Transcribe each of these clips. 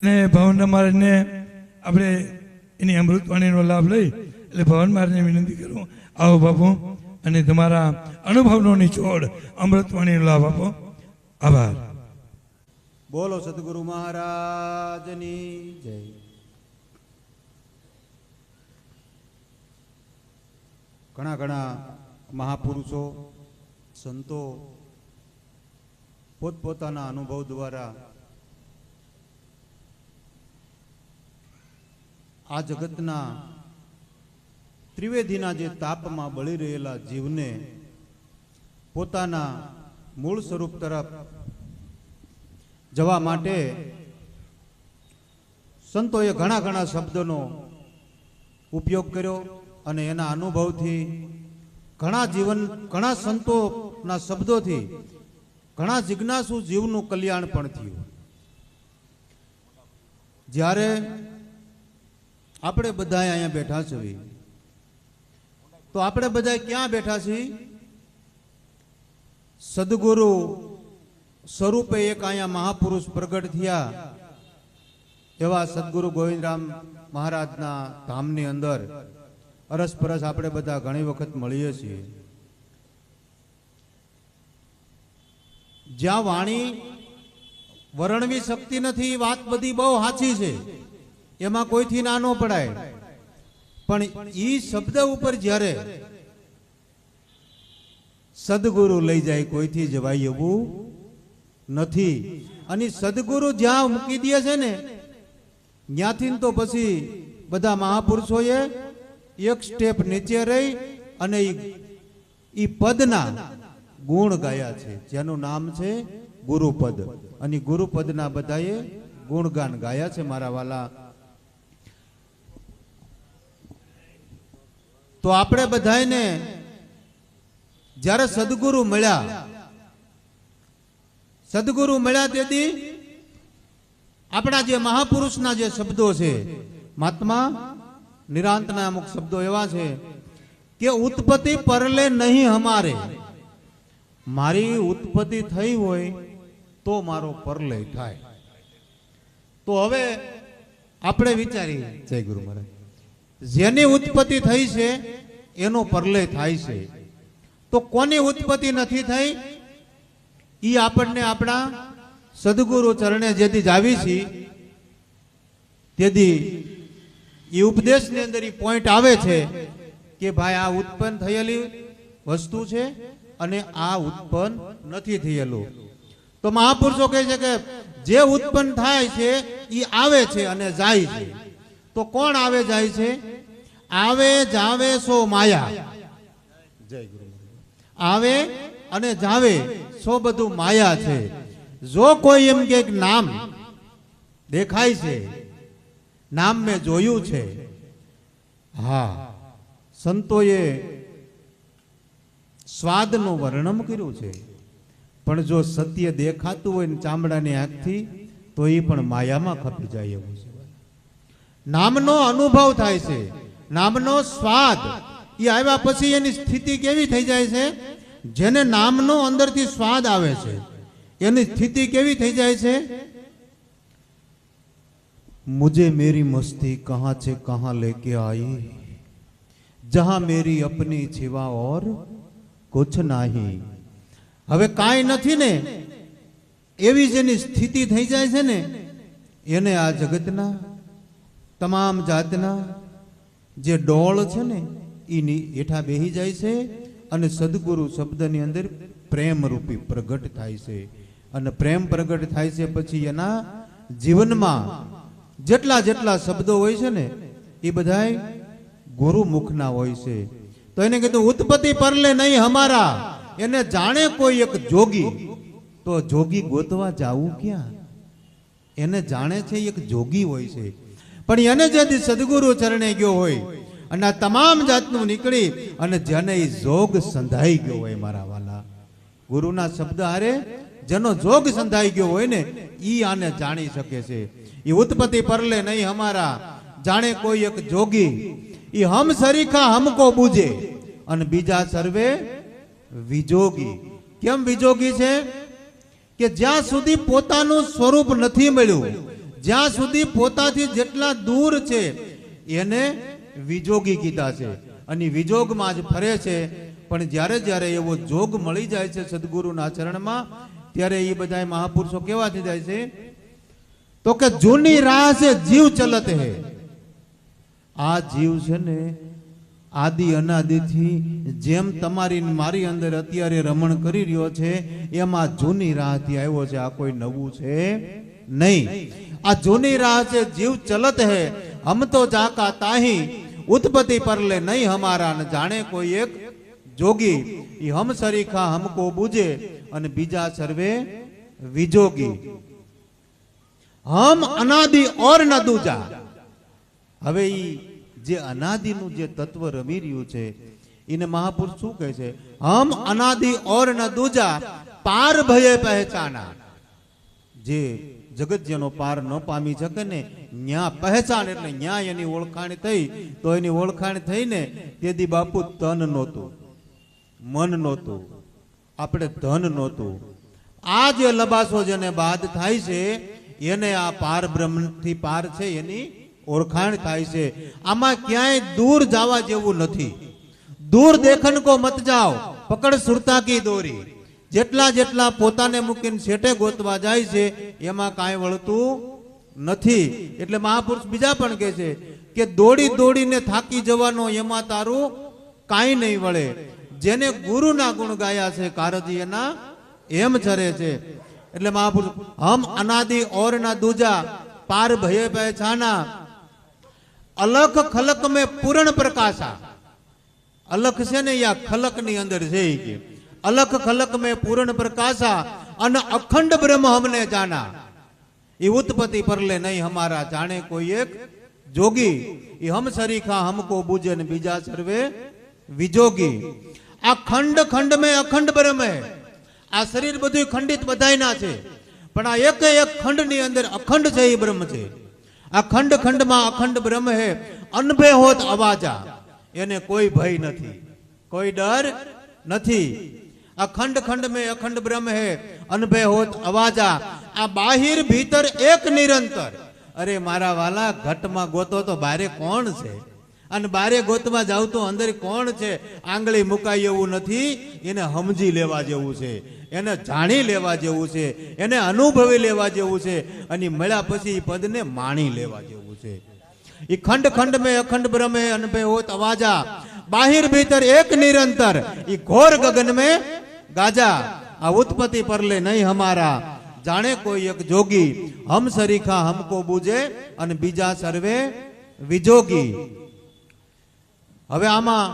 ને ભવન મહારાજને આપણે એની અમૃતવાણીનો લાભ લઈ એટલે ભવન મહારાજને વિનંતી કરું, આવો બાપુ અને તમારા અનુભવનો નિચોડ અમૃતવાણીનો લાભ આપો. આભાર. બોલો સદગુરુ મહારાજની જય. ઘણા ઘણા મહાપુરુષો સંતો પોતપોતાના અનુભવ દ્વારા આ જગતના ત્રિવેદીના જે તાપમાં બળી રહેલા જીવને પોતાના મૂળ સ્વરૂપ તરફ જવા માટે સંતોએ ઘણા ઘણા શબ્દોનો ઉપયોગ કર્યો અને એના અનુભવથી ઘણા સંતોના શબ્દોથી ઘણા જિજ્ઞાસુ જીવનું કલ્યાણ પણ થયું. જ્યારે આપણે બધા અહીંયા બેઠા છીએ તો આપણે બધા ક્યાં બેઠા છીએ? સદગુરુ સ્વરૂપે એક અહીંયા મહાપુરુષ પ્રગટ થયા એવા સદગુરુ ગોવિંદરામ મહારાજના ધામની અંદર અરસપરસ આપણે બધા ઘણી વખત મળીએ છીએ. જ્યાં વાણી વર્ણવી શકતી નથી, વાત બધી બહુ સાચી છે, એમાં કોઈથી ના ન પડાય, પણ ઈ શબ્દ ઉપર જ્યારે સદગુરુ લઈ જાય કોઈથી જવાય એવું નથી. અને સદગુરુ જ્યાં મૂકી દે છે ને ત્યાંથી તો પછી બધા મહાપુરુષોએ એક સ્ટેપ નીચે રહી અને ઈ પદના ગુણ ગાયા છે, જેનું નામ છે ગુરુપદ. અને ગુરુપદના બધાએ ગુણગાન ગાયા છે મારા વાલા. તો આપણે બધાને જ્યારે સદગુરુ મળ્યા તેથી આપણા જે મહાપુરુષના જે શબ્દો છે, મહાત્મા નિરાંતના અમુક શબ્દો એવા છે કે ઉત્પત્તિ પરલે નહીં હમારે, મારી ઉત્પત્તિ થઈ હોય તો મારો પરલય થાય. તો હવે આપણે વિચારીએ, જય ગુરુ મહારાજ, જેની ઉત્પત્તિ થઈ છે એનો પરલય થાય છે, તો કોની ઉત્પત્તિ નથી થઈ ઈ આપણને આપણા સદગુરુ ચરણે જેથી જાવી છી તેથી એ ઉપદેશની અંદર એ પોઈન્ટ આવે છે કે ભાઈ આ ઉત્પન્ન થયેલી વસ્તુ છે અને આ ઉત્પન્ન નથી થયેલું. તો મહાપુરુષો કહે છે કે જે ઉત્પન્ન થાય છે એ આવે છે અને જાય છે. તો કોણ આવે જાય છે? આવે જાવે સો માયા. જય ગુરુ. આવે અને જાવે સો બધું માયા છે. જો કોઈ એમ કે નામ દેખાય છે, નામ મેં જોયું છે, હા, સંતોએ સ્વાદનું વર્ણન કર્યું છે, પણ જો સત્ય દેખાતું હોય ને ચામડાની આંખથી તો એ પણ માયામાં ખપી જાય એવું છે. નામનો અનુભવ થાય છે, નામનો સ્વાદ એ આવ્યા પછી એની સ્થિતિ કેવી થઈ જાય છે? જેને નામનો અંદરથી સ્વાદ આવે છે એની સ્થિતિ કેવી થઈ જાય છે? મુझे मेरी मस्ती कहां से कहां लेके आई, जहां मेरी अपनी छिवा और कुछ नहीं. હવે કાંઈ નથી ને એવી જેની સ્થિતિ થઈ જાય છે ને એને આ જગતના તમામ જાતના જે ડોળ છે ને એની હેઠા બેહી જાય છે અને સદગુરુ શબ્દની અંદર પ્રેમ રૂપી પ્રગટ થાય છે. અને પ્રેમ પ્રગટ થાય છે પછી એના જીવનમાં જેટલા જેટલા શબ્દો હોય છે ને એ બધાય ગુરુમુખના હોય છે. તો એને કીધું ઉત્પત્તિ પરલે નહીં હમારા, એને જાણે કોઈ એક જોગી. તો જોગી ગોતવા જાવું ક્યાં? એને જાણે છે એક જોગી હોય છે, પણ એને જેથી સદગુરુ ચરણે ગયો હોય અને આ તમામ જાતનું નીકળી અને જેને એ જોગ સંધાઈ ગયો હોય મારા વાલા, ગુરુના શબ્દ હારે જેનો જોગ સંધાઈ ગયો હોય ને ઈ આને જાણી શકે છે. એ ઉત્પત્તિ પરલે નહીં હમારા, જાણે કોઈ એક જોગી. એ હમ સરીખા હમકો બુજે અને બીજા સર્વે વિજોગી. કેમ વિજોગી છે? કે જ્યાં સુધી પોતાનું સ્વરૂપ નથી મળ્યું, જ્યાં સુધી પોતાથી જેટલા દૂર છે એને વિજોગી કીધા છે અને વિજોગમાં જ ફરે છે. પણ જ્યારે જ્યારે એવો જોગ મળી જાય છે સદગુરુના ચરણમાં, ત્યારે એ બધા મહાપુરુષો કેવા થઈ જાય છે? તો કે જૂની રાહ છે જીવ ચલત હે. આ જીવ છે ને આદિ અનાદિથી જેમ તમારી મારી અંદર અત્યારે રમણ કરી રહ્યો છે એમાં જૂની રાહથી આવ્યો છે. આ કોઈ નવું છે નહીં. આ જૂની રાહ છે જીવ ચલત હે. હમ તો જાકા તાહી ઉત્પત્તિ પરલે નહીં હમારા. ન જાણે કોઈ એક જોગી ઈ હમ સરીખા હમકો બુજે અને બીજા સર્વે વિજોગી. હમ અનાદિ ઓર ન દૂજા. હવે ઈ જે અનાદિનું જે તત્વ રમી રહ્યું છે એને મહાપુરુષ શું કહે છે? હમ અનાદિ ઓર ન દૂજા પાર ભયે પહેચાના. જે જગત જેનો પાર ન પામી શકે ને ન્યા પહેચાન એટલે ન્યા એની ઓળખાણ થઈ. તો એની ઓળખાણ થઈને તેથી બાપુ તન નહોતું, મન નહોતું, આપણે ધન નહોતું. આ જે લબાસો જેને બાદ થાય છે એને આ પાર બ્રહ્મથી પાર છે એની ઓળખાણ થાય છે. આમાં ક્યાંય દૂર જવા જેવું નથી. દૂર દેખન કો મત જાઓ પકડ સુરતા કી દોરી. જેટલા જેટલા પોતાને મૂકીને શેઠે ગોતવા જાય છે એમાં કાંઈ વળતું નથી. એટલે મહાપુરુષ બીજા પણ કહે છે કે દોડી દોડીને થાકી જવાનો એમાં તારું કાંઈ નહીં વળે. જેને ગુરુના ગુણ ગાયા છે કારજી એના એમ ચરે છે. એટલે મહાપુરુષ હમ અનાદિ ઓર ના દૂજા પાર ભય પહેચાના. અલખ ખલક મેં પૂર્ણ પ્રકાશા. અલખ છે ને યા ખલક ની અંદર છે કે અલખ ખલક મેં પૂર્ણ પ્રકાશા અને અખંડ બ્રહ્મ હમને જાના. એ ઉત્પત્તિ પરલે નહીં હમારા. જાણે કોઈ એક જોગી એ હમ સરીખા હમકો બુજે ને બીજા સર્વે વિજોગી. આ ખંડ ખંડ મેં અખંડ બ્રહ્મ હે. આ શરીર બધું ખંડિત બધાયના છે પણ આ એક એક ખંડ ની અંદર અખંડ છે એ બ્રહ્મ છે. આ ખંડ ખંડમાં અખંડ બ્રહ્મ હે. અનભે હોત અવાજા. એને કોઈ ભય નથી, કોઈ ડર નથી. આ ખંડ ખંડ મેં અખંડ બ્રહ્મ હે. અનભે હોત અવાજા. આ બાહિર ભીતર એક નિરંતર. અરે મારા વાલા ઘટમાં ગોતો તો બારે કોણ છે અને બારે ગોતવા જાવ તો અંદર કોણ છે? આંગળી મુકાય એવું નથી. એને સમજી લેવા જેવું છે, એને જાણી લેવા જેવું છે, એને અનુભવી લેવા જેવું છે અને મળ્યા પછી એ પદને માણી લેવા જેવું છે. એ ખંડ ખંડ મેં અખંડ બ્રહ્મ હે. અનભે હોત અવાજા. બાહિર ભીતર એક નિરંતર. એ ઘોર ગગન મેં ગાજા. આ ઉત્પત્તિ પરલે નહીં હમારા. જાણે કોઈ એક જોગી હમ સરીખા હમકો બુજે અને બીજા સર્વે વિજોગી. હવે આમાં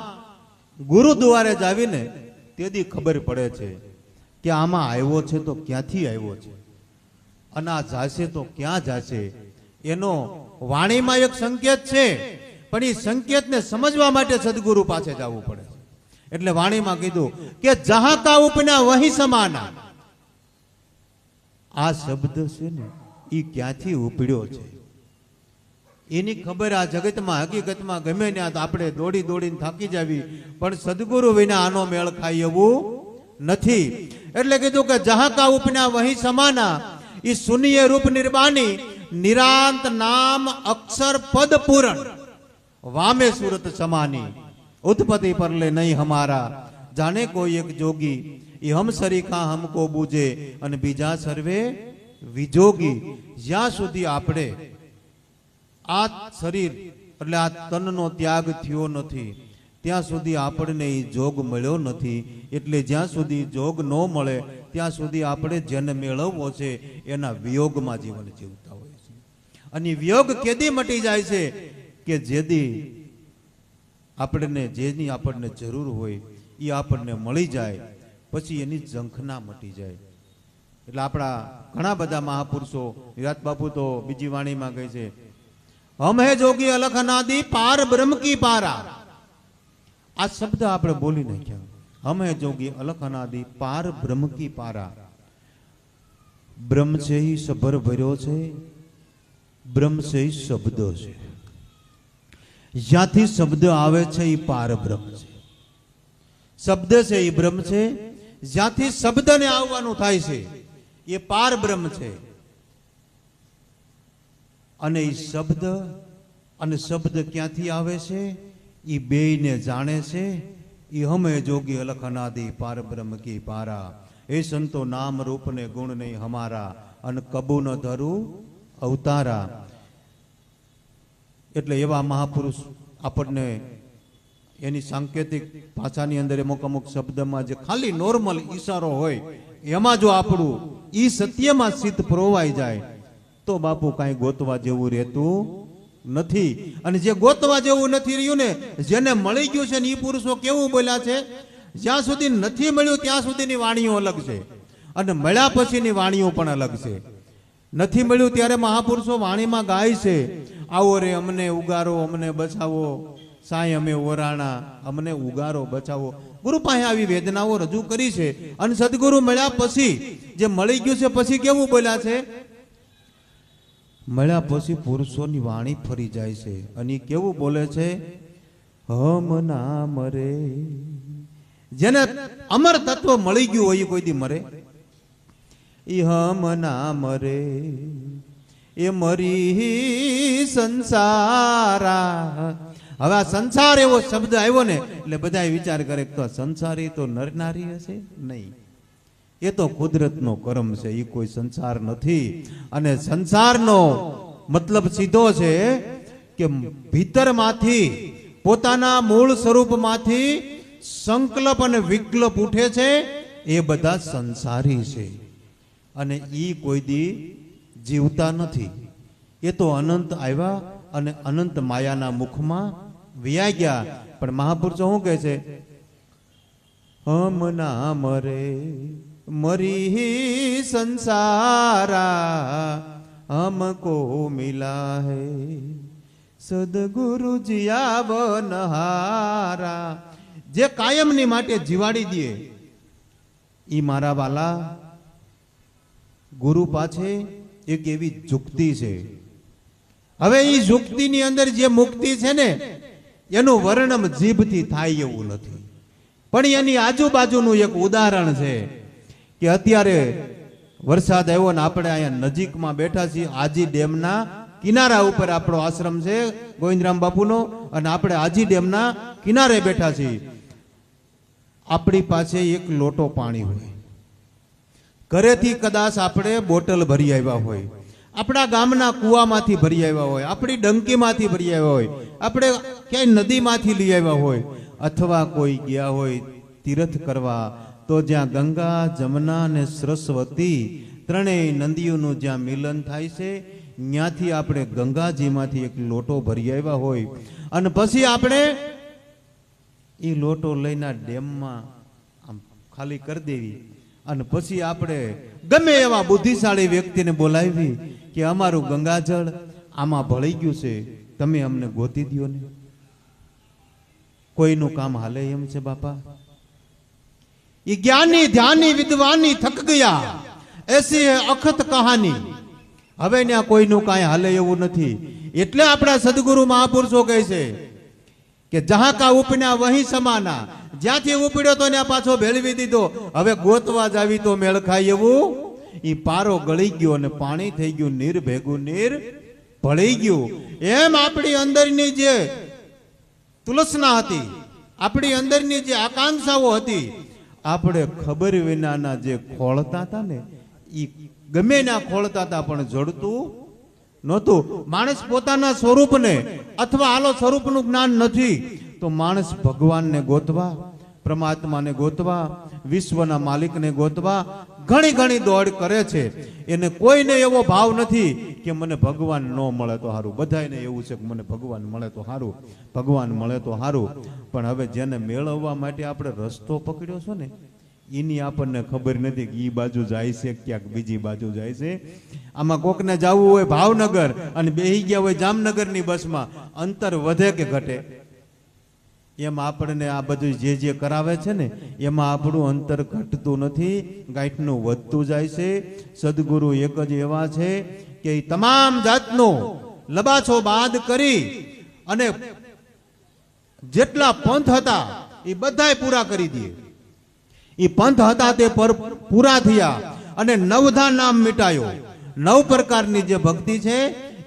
ગુરુદ્વારે જ આવીને તેથી ખબર પડે છે કે આમાં આવ્યો છે તો ક્યાંથી આવ્યો છે અને આ જાશે તો ક્યાં જાશે. એનો વાણીમાં એક સંકેત છે પણ એ સંકેતને સમજવા માટે સદગુરુ પાસે જવું પડે. એટલે વાણીમાં કીધું કે જહાં કા ઉપના વહી સમાના. આ શબ્દ છે ને એ ક્યાંથી ઉપડ્યો છે એની ખબર આ જગતમાં હકીકતમાં ગમે ત્યાં તો આપણે દોડી દોડીને થાકી જાવી પણ સદગુરુ વિના આનો મેળ ખાય એવું નથી. એટલે કીધું કે જહાં કા ઉપના વહી સમાના. એ સુનિય રૂપ નિર્બાની નિરાંત નામ અક્ષર પદ પૂરણ વામે સુરત સમાની. ઉત્પત્તિ પરલે નહીં હમારા. જાણે કોઈ એક જોગી એ હમ સરીખા હમકો બુજે અને બીજા સર્વે વિજોગી. જ્યાં સુધી આપણે આ શરીર એટલે આ તનનો ત્યાગ થયો નથી ત્યાં સુધી આપણને એ જોગ મળ્યો નથી. એટલે જ્યાં સુધી જોગ ન મળે ત્યાં સુધી આપણે જેને મેળવવો છે એના વિયોગમાં જીવન જીવતા હોય છે. અને વિયોગ કેદી મટી જાય છે કે જેદી આપણને જેની આપણને જરૂર હોય એ આપણને મળી જાય પછી એની ઝંખના મટી જાય. એટલે આપણા ઘણા બધા મહાપુરુષો વિરાટ બાપુ તો બીજી વાણીમાં કહે છે હમ હે જોગી અલખ અનાદિ પાર બ્રહ્મ કી પારા. આ શબ્દ આપણે બોલી નાખ્યા. હમ હે જોગી અલખ અનાદિ પાર બ્રહ્મ કી પારા. બ્રહ્મ છે એ સભર ભર્યો છે. બ્રહ્મ છે એ શબ્દ છે. જ્યાંથી શબ્દ આવે છે એ પાર બ્રહ્મ છે. શબ્દ છે એ બ્રહ્મ છે. જ્યાંથી શબ્દને આવવાનું થાય છે એ પાર બ્રહ્મ છે. અને એ શબ્દ અને શબ્દ ક્યાંથી આવે છે એ બેયને જાણે છે. એ હમે જોગી અલખ અનાદિ પાર બ્રહ્મ કી પારા. એ સંતો નામ રૂપ ને ગુણ નહીં હમારા, અને કબૂ ન ધરું અવતારા. એટલે એવા મહાપુરુષ આપણને એની સાંકેતિક ભાષાની અંદર અમુક શબ્દમાં જે ખાલી નોર્મલ ઈશારો હોય એમાં જો આપણું ઈ સત્યમાં ચિત્ત પરોવાઈ જાય તો બાપુ કાંઈ ગોતવા જેવું રહેતું નથી. અને જે ગોતવા જેવું નથી રહ્યું ને, જેને મળી ગયું છે ને એ પુરુષો કેવું બોલ્યા છે, જ્યાં સુધી નથી મળ્યું ત્યાં સુધીની વાણીઓ અલગ છે, અને મળ્યા પછીની વાણીઓ પણ અલગ છે. નથી મળ્યું ત્યારે મહાપુરુષો વાણીમાં ગાય છે, આવો રે અમને ઉગારો, અમને બચાવો, સાંઈ અમે ઓરાણા, અમને ઉગારો બચાવો. ગુરુ પાસે આવી વેદનાઓ રજૂ કરી છે. અને સદગુરુ મળ્યા પછી જે મળી ગયું છે પછી કેવું બોલ્યા છે, મળ્યા પછી પુરુષોની વાણી ફરી જાય છે. અને કેવું બોલે છે, હમ ના મરે. જેને અમર તત્વ મળી ગયું હોય એ કોઈ દી મરે? ઈ હમ ના મરે, એ મરી સંસારા. હવે આ સંસાર એવો શબ્દ આવ્યો ને એટલે બધા વિચાર કરે તો સંસારી તો નર નારી હશે? નહીં, એ તો કુદરતનો કર્મ છે, એ કોઈ સંસાર નથી. અને સંસારનો મતલબ સીધો છે કે ભીતરમાંથી પોતાના મૂળ સ્વરૂપમાંથી સંકલ્પ અને વિકલ્પ ઉઠે છે, એ બધા સંસારી છે. અને ઈ કોઈ દી જીવતા નથી. એ તો અનંત આવ્યા અને અનંત માયાના મુખમાં વ્યા ગયા. પણ મહાપુરુષો શું કહે છે, હમ ના મરે મરી સંસારા, हमको मिला है સદગુરુ જીયા બનહારા. જે કાયમની માટે જીવાડી દે ઈ મારા વાલા ગુરુ પાછે એક એવી જુક્તિ છે. હવે ઈ જુક્તિની અંદર જે મુક્તિ છે ને એનું વર્ણન જીભથી થાય એવું નથી. પણ એની આજુબાજુનું એક ઉદાહરણ છે કે અત્યારે વરસાદ આવ્યો ને આપણે અહીંયા નજીકમાં બેઠા છીએ, આજી ડેમના કિનારા ઉપર આપણો આશ્રમ છે ગોવિંદરામ બાપુનો, અને આપણે આજી ડેમના કિનારે બેઠા છીએ. આપણી પાસે એક લોટો પાણી હોય, ઘરેથી કદાચ આપણે બોટલ ભરી આવ્યા હોય, આપણા ગામના કુવામાંથી ભરી આવ્યા હોય, આપણી ડંકીમાંથી ભરી આવ્યા હોય, આપણે ક્યાંય નદીમાંથી લઈ આવ્યા હોય, અથવા કોઈ ગયા હોય તીર્થ કરવા તો જ્યાં ગંગા જમના અને સરસ્વતી ત્રણેય નદીઓનું જ્યાં મિલન થાય છે ત્યાંથી આપણે ગંગાજીમાંથી એક લોટો ભરી આવ્યા હોય, અને પછી આપણે એ લોટો લઈને ડેમમાં આમ ખાલી કરી દેવી, અને પછી આપણે ગમે એવા બુદ્ધિશાળી વ્યક્તિને બોલાવી કે અમારું ગંગાજળ આમાં ભળી ગયું છે, તમે અમને ગોતી દો ને. કોઈનું કામ હાલે એમ છે બાપા? ये ज्ञानी ध्यानी विद्वानी थक गया ऐसी है अखत कहानी. હવે ને કોઈનું કાંઈ હાલે એવું નથી. એટલે આપણા સદગુરુ મહાપુરુષો કહે છે કે જહાં કા ઉપના વહી સમાના, જ્યાંથી ઉપડ્યો તો ત્યાં પાછો ભેળવી દીધો. હવે ગોતવા જાવી તો મેળ ખાય એવું ઈ પારો ગળી ગયો અને પાણી થઈ ગયું, નીર ભેગું નીર ભળી ગયું. એમ આપણી અંદરની જે તુલસના હતી, આપણી અંદરની જે આકાંક્ષાઓ હતી, આપણે ખબર વિનાના જે ખોળતા હતા ને એ ગમે ના ખોળતા હતા પણ જડતું નહોતું. માણસ પોતાના સ્વરૂપને અથવા આલો સ્વરૂપનું જ્ઞાન નથી તો માણસ ભગવાનને ગોતવા, પરમાત્માને ગોતવા, વિશ્વના માલિકને ગોતવા ઘણી ઘણી દોડ કરે છે. એને કોઈને એવો ભાવ નથી કે મને ભગવાન ન મળે તો સારું. બધાને એવું છે કે મને ભગવાન મળે તો સારું, ભગવાન મળે તો સારું. પણ હવે જેને મેળવવા માટે આપણે રસ્તો પકડ્યો છો ને એની આપણને ખબર નથી કે એ બાજુ જાય છે ક્યાંક બીજી બાજુ જાય છે. આમાં કોકને જવું હોય ભાવનગર અને બેહી ગયા હોય જામનગરની બસમાં, અંતર વધે કે ઘટે? એમ આપણને આ બધું જે કરાવે છે ને એમાં આપણું અંતર ઘટતું નથી, ગાંઠનું વધતું જાય છે. સદગુરુ એક જ એવા છે કે તમામ જાતનો લબાછો બાદ કરી અને જેટલા પંથ હતા એ બધાય પૂરા કરી દે. એ પંથ હતા તે પૂરા થયા અને નવધા નામ મિટાયો. 9 પ્રકારની જે ભક્તિ છે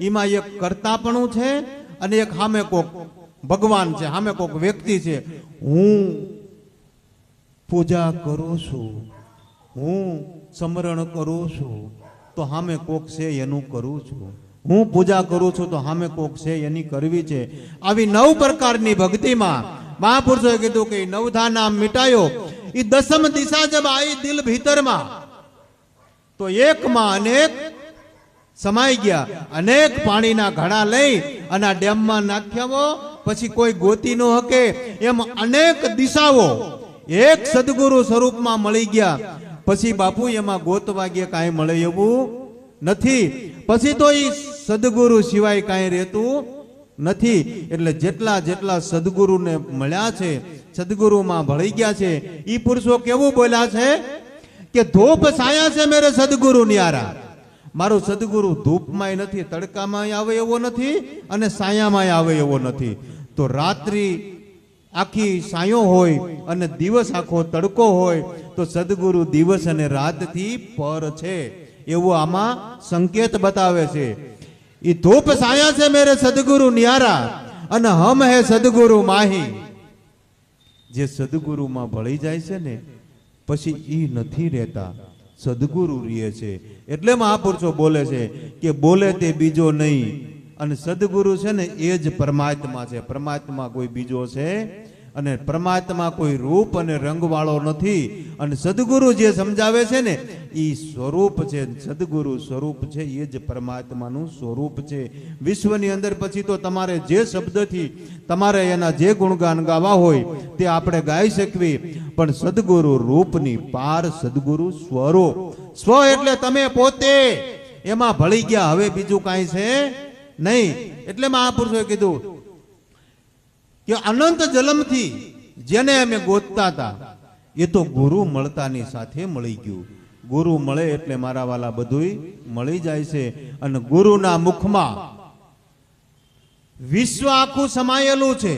એમાં એક કર્તાપણું છે અને એક સામે કોક ભગવાન છે, સામે કોક વ્યક્તિ છે. હું પૂજા કરું છું, હું સ્મરણ કરું છું તો સામે કોક છે એનું કરું છું. હું પૂજા કરું છું તો સામે કોક છે એની કરવી છે. આવી 9 પ્રકારની ભક્તિમાં મહાપુરુષોએ કીધું કે નવધા નામ મિટાયો એ દસમ દિશા જબ आई દિલ ભીતરમાં તો એકમાં અનેક સમાઈ ગયા. અનેક પાણીના ઘડા લઈ અને આ ડેમમાં નાખ્યાવો પછી કોઈ ગોતી ન હકે એમ અનેક દિશાઓ એક સદગુરુ સ્વરૂપમાં મળી ગયા. પછી બાપુ એમાં ગોતવા ગયા કાંઈ મળે એવું નથી. પછી તો એ સદગુરુ સિવાય કાંઈ રહેતું નથી. એટલે જેટલા જેટલા સદગુરુને મળ્યા છે, સદગુરુમાં ભળી ગયા છે, એ પુરુષો કેવું બોલ્યા છે કે ધૂપ સાયા છે મેરે સદગુરુ ન્યારા. મારો સદગુરુ ધૂપમાંય નથી, તડકામાં આવે એવો નથી અને સાયામાં આવે એવો નથી. તો રાત્રિ આખી સાયો હોય અને દિવસ આખો તડકો હોય તો સદગુરુ દિવસ અને રાતથી પર છે એવો આમાં સંકેત બતાવે છે. એ ધૂપ સાયા છે મેરે સદગુરુ ન્યારા અને હમ હે સદગુરુ માહી. જે સદગુરુમાં ભળી જાય છે ને પછી ઈ નથી રહેતા, સદગુરુ રહે છે. એટલે મહાપુરુષો બોલે છે કે બોલે તે બીજો નહીં અને સદગુરુ છે ને એ જ પરમાત્મા છે. પરમાત્મા કોઈ બીજો છે અને પરમાત્મા કોઈ રૂપ અને રંગ વાળો નથી. અને સદગુરુ જે સમજાવે છે ને એ સ્વરૂપ છે. સદગુરુ સ્વરૂપ છે, એ જ પરમાત્માનું સ્વરૂપ છે. વિશ્વની અંદર પછી તો તમારે જે શબ્દથી તમારે એના જે ગુણગાન ગાવા હોય તે આપણે ગાઈ શકવી, પણ સદગુરુ રૂપની પાર, સદગુરુ સ્વરૂપ. સ્વ એટલે તમે પોતે, એમાં ભળી ગયા, હવે બીજું કાંઈ છે નહીં. એટલે મહાપુરુષોએ કીધું કે અનંત જન્મથી જેને અમે ગોતતા હતા એ તો ગુરુ મળતાની સાથે મળી ગયું. ગુરુ મળે એટલે મારા વાલા બધુંય મળી જાય છે. અને ગુરુના મુખમાં વિશ્વ આખું સમાયેલું છે.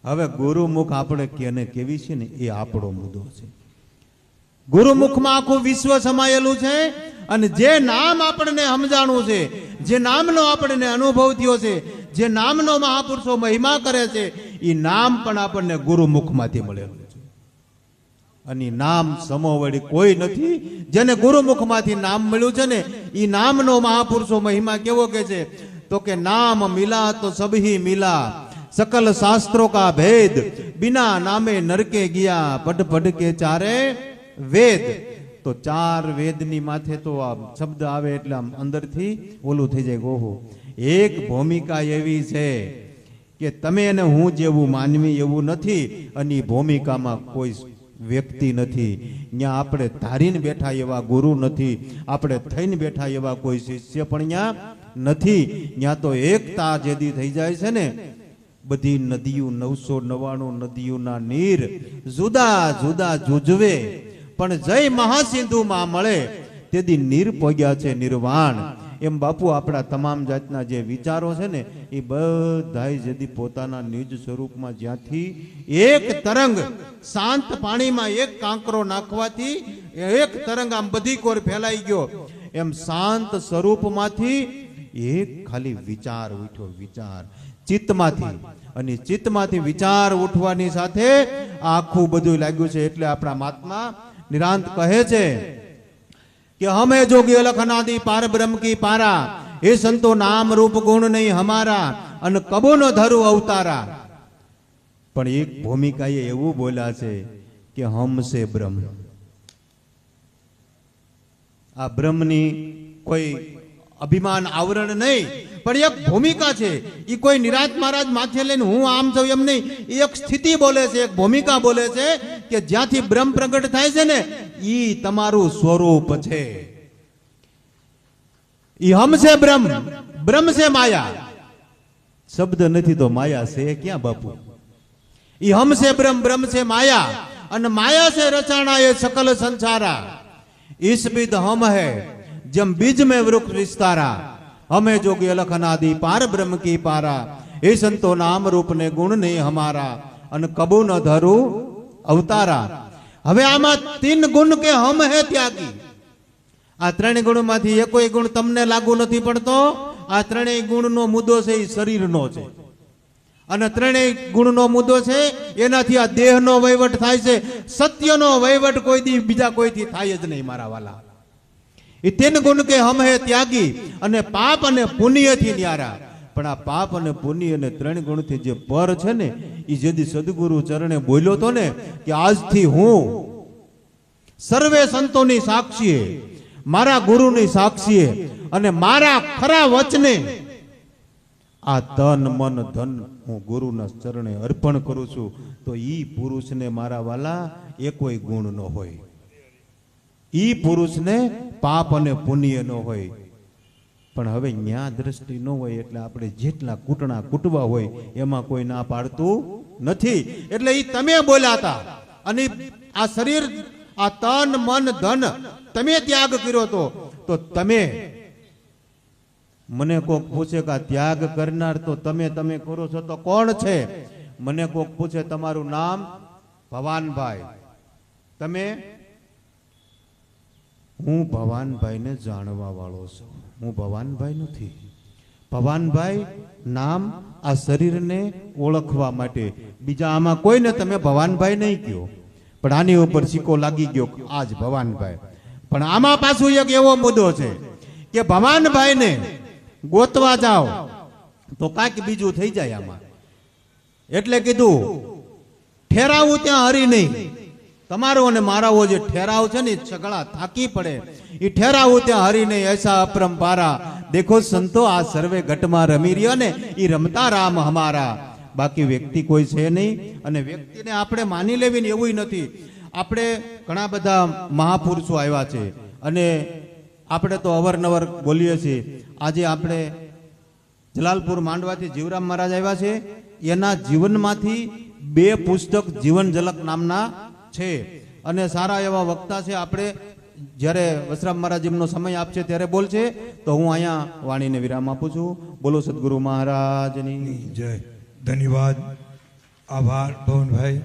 હવે ગુરુમુખ આપણે કેને કેવી છે ને એ આપણો મુદ્દો છે. ગુરુમુખમાં આખું વિશ્વ સમાયેલું છે અને જે નામ આપણને સમજાણું છે, જે નામનો આપણને અનુભવ થયો છે, જે નામનો મહાપુરુષો મહિમા કરે છે, એ નામ પણ આપણને ગુરુમુખમાંથી મળેલું છે. અને નામ સમો વળી કોઈ નથી. જેને ગુરુમુખમાંથી નામ મળ્યું છે ને એ નામનો મહાપુરુષો મહિમા કેવો કે છે તો કે નામ મિલા તો સબહી મિલા, सकल शास्त्रों का भेद, बिना नामे नरके गया, पढ़ पढ़ के चारे वेद. तो चार वेद ની માથે તો આ શબ્દ આવે એટલે આમ અંદરથી ઓલું થઈ જાય ગોહો. એક ભૂમિકા એવી છે કે તમે અને હું જેવું માનવી એવું નથી અને ભૂમિકામાં કોઈ વ્યક્તિ નથી. ત્યાં આપણે ધારીને બેઠા એવા ગુરુ નથી, આપણે થઈને બેઠા એવા કોઈ શિષ્ય પણ ત્યાં નથી. ત્યાં તો એકતા જેદી થઈ જાય છે ને, બધી નદીઓ 999 નદીઓના નીર જુદા જુદા જુજવે પણ જય મહાસિંધુમાં મળે તેથી નીર પોગ્યા છે નિર્વાણ. એમ બાપુ આપણા તમામ જાતના જે વિચારો છે ને એ બધાય જેથી પોતાના નિજ સ્વરૂપમાં જ્યાંથી એક તરંગ શાંત પાણીમાં એક કાંકરો નાખવાથી એક તરંગ આમ બધી કોર ફેલાઈ ગયો, એમ શાંત સ્વરૂપમાંથી એક ખાલી વિચાર ઉઠ્યો. વિચાર ચિત્તમાંથી, અને ચિત્તમાંથી વિચાર ઉઠવાની સાથે આખું બધું લાગ્યું છે. એટલે આપણા મહાત્મા નિરાંત કહે છે कि हमें जोगी अलख अनादि पार ब्रह्म की पारा, हे संतो नाम रूप गुण नहीं हमारा, अन कबो न धरु अवतारा. पण एक भूमिका ये एवं बोला છે કે हमसे ब्रह्म. आ ब्रह्मनी कोई अभिमान आवरण नहीं, पण एक भूमिका છે. એ કોઈ નિરાત મહારાજ માથે લઈને હું આમ છું એમ નહીં, એક સ્થિતિ બોલે છે, એક ભૂમિકા બોલે છે કે જ્યાંથી બ્રહ્મ પ્રગટ થાય છે ને ઈ તમારું સ્વરૂપ છે. ઈ હમ છે બ્રહ્મ, બ્રહ્મ છે માયા. શબ્દ નથી તો માયા છે ક્યાં બાપુ? ઈ હમ છે બ્રહ્મ, બ્રહ્મ છે માયા, અને માયા से रचाना ये सकल संसारा. इस विद हम है जम बीज में वृक्ष विस्तारा, हमें जोगी अलख अनादि पार ब्रह्म की पारा, हे संतो नाम रूप ने गुण नहीं हमारा, अन कबू न धरु अवतारा. હવે આમાં 3 ગુણ કે હમ હે ત્યાગી. આ 3 ગુણમાંથી એકોય ગુણ તમને લાગુ નથી પડતો આ ત્રણેય ગુણનો મુદ્દો છે એ શરીરનો છે, અને ત્રણેય ગુણનો મુદ્દો છે એનાથી આ દેહનો વહીવટ થાય છે. સત્યનો વહીવટ કોઈ દી બીજા કોઈથી થાય જ નહીં મારા વાલા. એ 3 ગુણ કે હમ હે ત્યાગી, અને પાપ અને પુણ્યથી ન્યારા. પણ આ પાપ અને પુણ્ય અને 3 ગુણથી જે પર છે ને, એ જેદી સદગુરુ ચરણે બોલ્યો તો ને કે આજથી હું સર્વે સંતોની સાક્ષીએ, મારા ગુરુની સાક્ષીએ, અને મારા ખરા વચને આ તન મન ધન હું ગુરુના ચરણે અર્પણ કરું છું, તો ઈ પુરુષને મારા વાલા એ કોઈ ગુણ ન હોય, ઈ પુરુષને પાપ અને પુણ્ય ન હોય. પણ હવે ન્યા દ્રષ્ટિ ન હોય એટલે આપણે જેટલા કૂટણા કૂટવા હોય એમાં કોઈ ના પાડતું નથી. એટલે ઈ તમે બોલ્યા હતા, અને આ શરીર, આ તન મન ધન તમે ત્યાગ કર્યો તો તમે મને કોક પૂછે કે આ ત્યાગ કરનાર તો તમે કરો છો તો કોણ છે? મને કોક પૂછે તમારું નામ ભવાનભાઈ, તમે? હું ભવાનભાઈને જાણવા વાળો છું, હું ભવાનભાઈ નથી. ભવાનભાઈ નામ આ શરીરને ઓળખવા માટે, બીજા આમાં કોઈને તમે ભવાનભાઈ નહીં કહો, પણ આની ઉપર સિક્કો લાગી ગયો આજ ભવાનભાઈ. પણ આમાં પાછું એક એવો મુદ્દો છે કે ભવાનભાઈને ગોતવા જાઓ તો કાંઈક બીજું થઈ જાય આમાં. એટલે કીધું ઠેરાવું ત્યાં હરી નહીં. તમારો અને મારાઓ જે ઠેરાવ છે ને, છગડા થાકી પડે, એ ઠેરાવું ત્યાં હરી નહીં. એસા અપરંપારા દેખો સંતો આ સર્વે ઘટમાં રમી રહ્યો ને, એ રમતા રામ હમારા. બાકી વ્યક્તિ કોઈ છે નહીં, અને વ્યક્તિને આપણે માની લેવી ને એવું નથી. આપણે ઘણા બધા મહાપુરુષો આવ્યા છે, અને આપણે તો અવારનવાર બોલીએ છીએ. આજે આપણે જલાલપુર માંડવાથી જીવરામ મહારાજ આવ્યા છે, એના જીવનમાંથી 2 પુસ્તક જીવન ઝલક નામના છે, અને સારા એવા વક્તા છે. આપણે જ્યારે વસરામ મહારાજ એમનો સમય આપશે ત્યારે બોલશે, તો હું અહીંયા વાણીને વિરામ આપું છું. બોલો સદગુરુ મહારાજની જય. ધન્યવાદ, આભાર ભવનભાઈ.